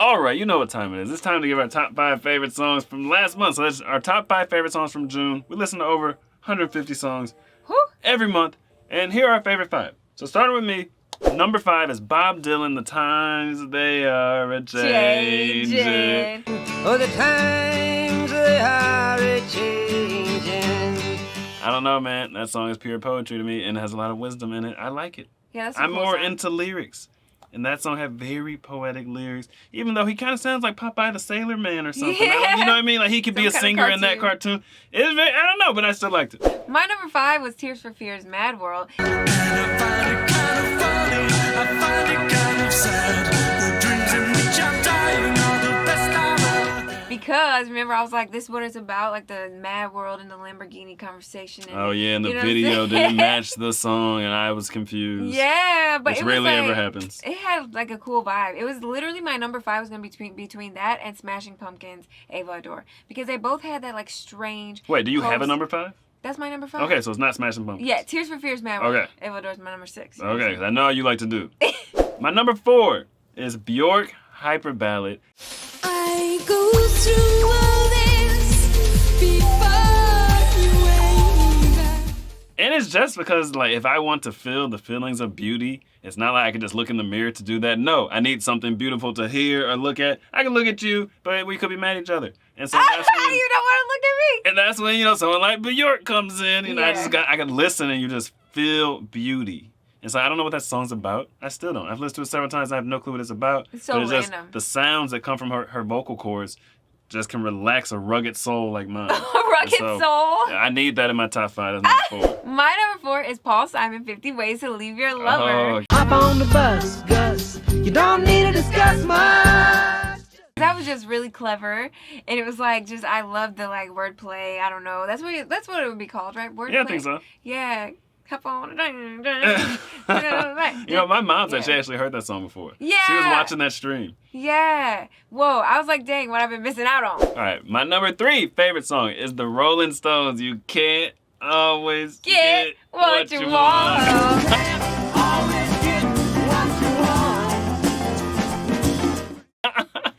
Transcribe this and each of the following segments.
All right, you know what time it is. It's time to give our top 5 favorite songs from last month. So that's our top 5 favorite songs from June. We listen to over 150 songs every month, and here are our favorite 5. So starting with me, number 5 is Bob Dylan, The Times They Are A-Changin'. Oh, the times they are a-changin'. I don't know, man. That song is pure poetry to me, and it has a lot of wisdom in it. I like it. Yeah, that's I'm cool more song. into lyrics. And that song had very poetic lyrics, even though he kind of sounds like Popeye the Sailor Man or something. Yeah. You know what I mean? Like he could be a singer in that cartoon. It's very, I don't know, but I still liked it. My number 5 was Tears for Fears' Mad World. And I find it kind of funny, I find it kind of sad. The dreams in which I'm dying are the best I've ever had. Because, remember, I was like, this is what it's about, like the Mad World and the Lamborghini conversation. And, Oh yeah, and the you know what I'm video saying? didn't match the song, and I was confused. Yeah, but Which it was rarely like, ever happens. It had like a cool vibe. It was literally my number 5 was gonna be between that and Smashing Pumpkins' Ava Adore, because they both had that like strange. Wait, do you have a number 5? That's my number 5. Okay, so it's not Smashing Pumpkins. Yeah, Tears for Fears, Mad World. Okay. Ava Adore's my number 6. Okay, 'cause I know how you like to do. My number 4 is Bjork Hyper Ballad. I go through all this before you wake up. And it's just because, like, if I want to feel the feelings of beauty, it's not like I can just look in the mirror to do that. No, I need something beautiful to hear or look at. I can look at you, but we could be mad at each other. And so that's when, You don't want to look at me. and that's when, you know, someone like Bjork comes in, and Yeah. I can listen and you just feel beauty. And so I don't know what that song's about. I still don't. I've listened to it several times. I have no clue what it's about. It's so but it's just random. the sounds that come from her vocal cords just can relax a rugged soul like mine. Rugged And so, soul. I need that in my top 5. That's number 4. My number 4 is Paul Simon, 50 Ways to Leave Your Lover. Oh, Hop on the bus, Gus. You don't need to discuss much. That was just really clever, and it was like just I love the like wordplay. I don't know. That's what it would be called, right? Wordplay. yeah, I think so. Yeah. Hop on. You know, my mom said she actually heard that song before. Yeah. She was watching that stream. Yeah. Whoa. I was like, dang, what I've been missing out on. All right, my number 3 favorite song is the Rolling Stones. You can't always Get what you want.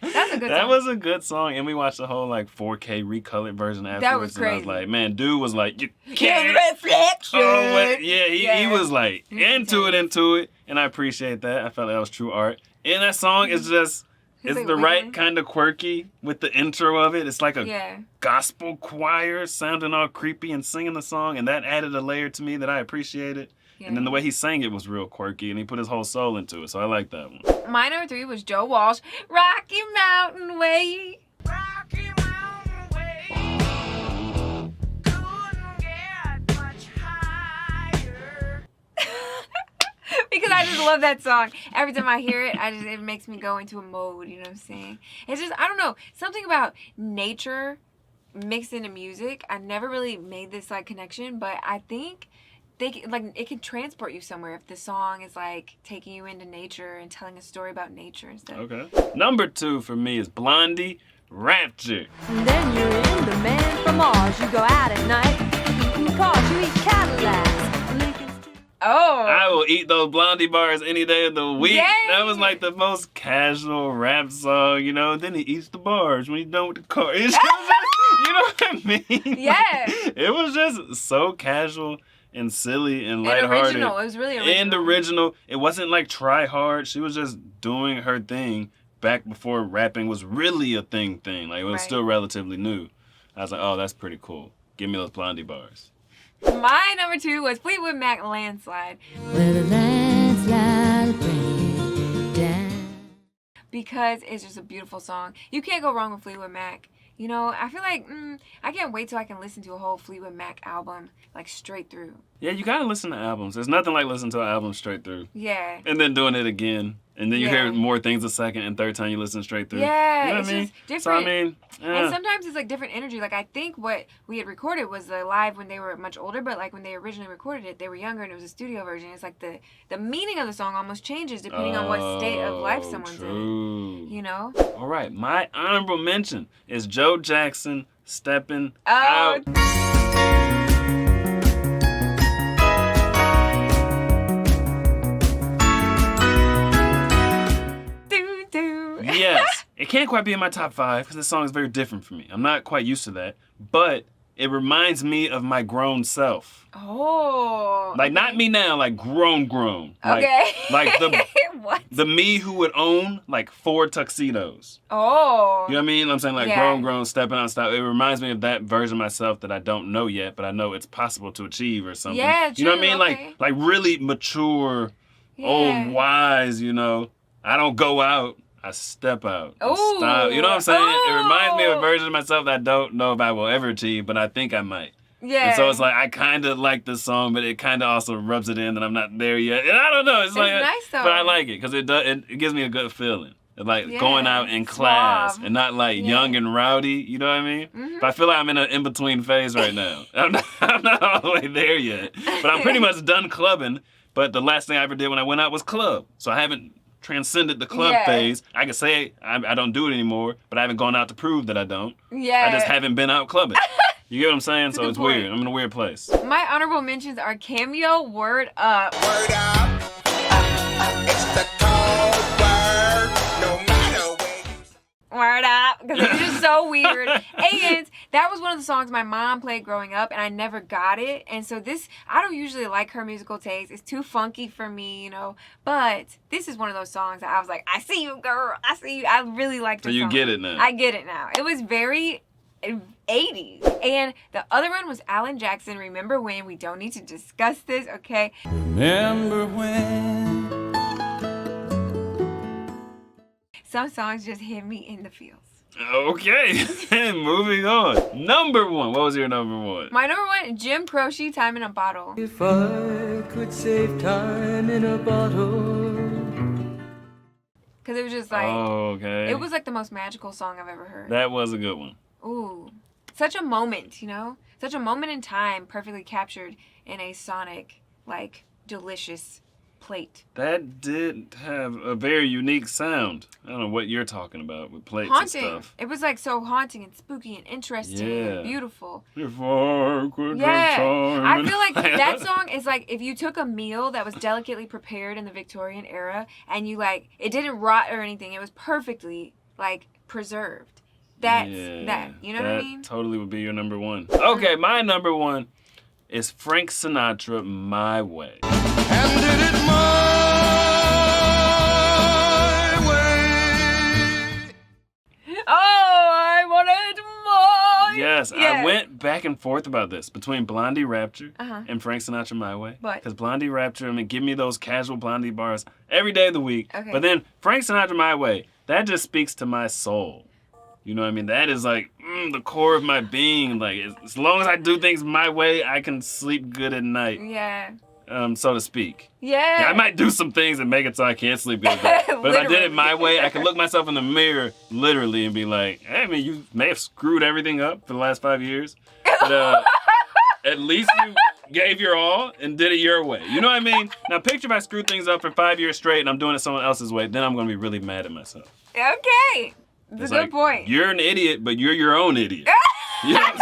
That's a good That song. was a good song, and we watched the whole like 4K recolored version afterwards. was And I was crazy. like, man, dude was like, you Your can't. reflection. Oh, what? Yeah, he Yeah. was like into it, and I appreciate that. I felt like that was true art. And that song is just, it's like the right wiggling. kind of quirky with the intro of it. It's like a Yeah. gospel choir sounding all creepy and singing the song, and that added a layer to me that I appreciated. Yeah. And then the way he sang it was real quirky, and he put his whole soul into it, so I like that one. My number 3 was Joe Walsh, Rocky Mountain Way. Rocky Mountain Way. Couldn't get much higher. Because I just love that song. Every time I hear it, it makes me go into a mode, you know what I'm saying? It's just, I don't know, something about nature mixed into music. I never really made this like connection, but I think it can transport you somewhere if the song is like taking you into nature and telling a story about nature and stuff. Okay. Number 2 for me is Blondie, Rapture. And then you're in the man from Mars. You go out at night, eating cars, you eat Cadillacs. Lincoln's too. Oh. I will eat those Blondie bars any day of the week. Yay! That was like the most casual rap song, you know. Then he eats the bars when he's done with the car. It's just, you know what I mean? Yeah. It was just so casual and silly and And lighthearted. original. It was really original. And original. It wasn't like try hard. She was just doing her thing back before rapping was really a thing. Like it was Right. still relatively new. I was like, oh, that's pretty cool. Give me those Blondie bars. My number 2 was Fleetwood Mac, Landslide. With a landslide bring it down. Because it's just a beautiful song. You can't go wrong with Fleetwood Mac. You know, I feel like I can't wait till I can listen to a whole Fleetwood Mac album, like straight through. Yeah, you gotta listen to albums. There's nothing like listening to an album straight through. Yeah. And then doing it again. And then you Yeah. hear more things the second and third time you listen straight through. Yeah, You know it's what I mean? just different. So I mean, And sometimes it's like different energy. Like I think what we had recorded was the live when they were much older, but like when they originally recorded it, they were younger and it was a studio version. It's like the meaning of the song almost changes depending on what state of life someone's true. in. You know? All right, my honorable mention is Joe Jackson, Steppin' Oh. Out. Do, do. Yes, it can't quite be in my top 5 because this song is very different for me. I'm not quite used to that, but it reminds me of my grown self. Oh. Like, not me now, like grown. Like, Okay. Like What? the me who would own like 4 tuxedos. Oh. You know what I mean? I'm saying like Yeah. grown, stepping out style. It reminds me of that version of myself that I don't know yet, but I know it's possible to achieve or something. Yeah, You know what I true, mean? okay. Like really mature, Yeah. old, wise, you know. I don't go out. I step out. I Ooh. style. You know what I'm saying? It reminds me of a Oh. version of myself that I don't know if I will ever achieve, but I think I might. Yeah. And so it's like I kind of like this song, but it kind of also rubs it in that I'm not there yet. And I don't know. It's like, nice, though. but I like it because it gives me a good feeling. It's like Yeah, going out in class suave. and not like Yeah. young and rowdy. You know what I mean? Mhm. But I feel like I'm in an in-between phase right now. I'm not all the way there yet, but I'm pretty much done clubbing. But the last thing I ever did when I went out was club. So I haven't transcended the club Yeah. phase. I can say I don't do it anymore, but I haven't gone out to prove that I don't. Yeah. I just haven't been out clubbing. You get what I'm saying? So good it's point. weird. I'm in a weird place. My honorable mentions are Cameo, Word Up. Word up. It's the cold word. No matter where you Word Up. Because it's just so weird. And that was one of the songs my mom played growing up, and I never got it. And so I don't usually like her musical taste. It's too funky for me, you know. But this is one of those songs that I was like, I see you, girl. I see you. I really like So this you song. get it now. I get it now. It was very 80s. And the other one was Alan Jackson, Remember When. We don't need to discuss this, okay? Remember when? Some songs just hit me in the feels. Okay. Moving on. Number 1. What was your number 1? My number 1, Jim Croce, Time in a Bottle. If I could save time in a bottle. Because it was just like, Oh, okay. it was like the most magical song I've ever heard. That was a good one. Ooh. Such a moment, you know? Such a moment in time perfectly captured in a sonic, like, delicious plate. That did have a very unique sound. I don't know what you're talking about with plates Haunting. and stuff. It was like so haunting and spooky and interesting Yeah. and beautiful. If I could Yeah. have time. I feel like that song is like if you took a meal that was delicately prepared in the Victorian era and you like, it didn't rot or anything. It was perfectly like preserved. That's that. You know what I mean? That totally would be your number 1. Okay, my number 1 is Frank Sinatra, My Way. and did it my way. Oh, I wanted more. Yes, Yeah. I went back and forth about this between Blondie Rapture Uh-huh. and Frank Sinatra, My Way. But- Because Blondie Rapture, I mean, give me those casual Blondie bars every day of the week. Okay. But then Frank Sinatra, My Way, that just speaks to my soul. You know what I mean? That is like the core of my being. Like, as long as I do things my way, I can sleep good at night, Yeah. so to speak. Yeah. Yeah, I might do some things that make it so I can't sleep good at night. But if I did it my way, I could look myself in the mirror, literally, and be like, hey, I mean, you may have screwed everything up for the last 5 years. But at least you gave your all and did it your way. You know what I mean? Now, picture if I screwed things up for 5 years straight and I'm doing it someone else's way, then I'm going to be really mad at myself. Okay. That's It's a good like, point. You're an idiot, but you're your own idiot. You know what I'm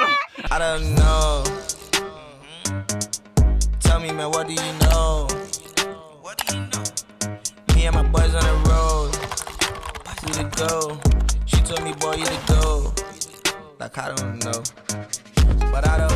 saying? I don't know. Tell me, man, what do you know? What do you know? Me and my boys on the road. We to go. She told me, boy, you to go. Like, I don't know. But I don't